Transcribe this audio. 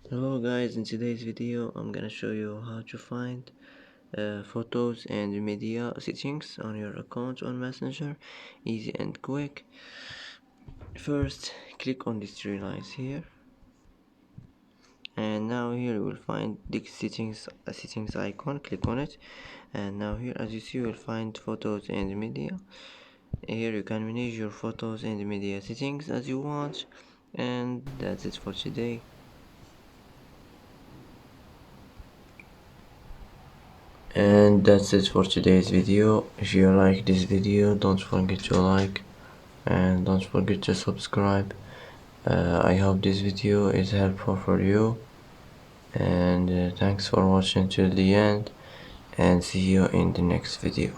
Hello guys, in today's video I'm gonna show you how to find photos and media settings on your account on Messenger. Easy and quick. First click on these three lines here, and now here you will find the settings icon. Click on it, and now here as you see you will find photos and media. Here you can manage your photos and media settings as you want, and that's it for today. And that's it for today's video. If you like this video, don't forget to like and don't forget to subscribe. I hope this video is helpful for you, and thanks for watching till the end, and see you in the next video.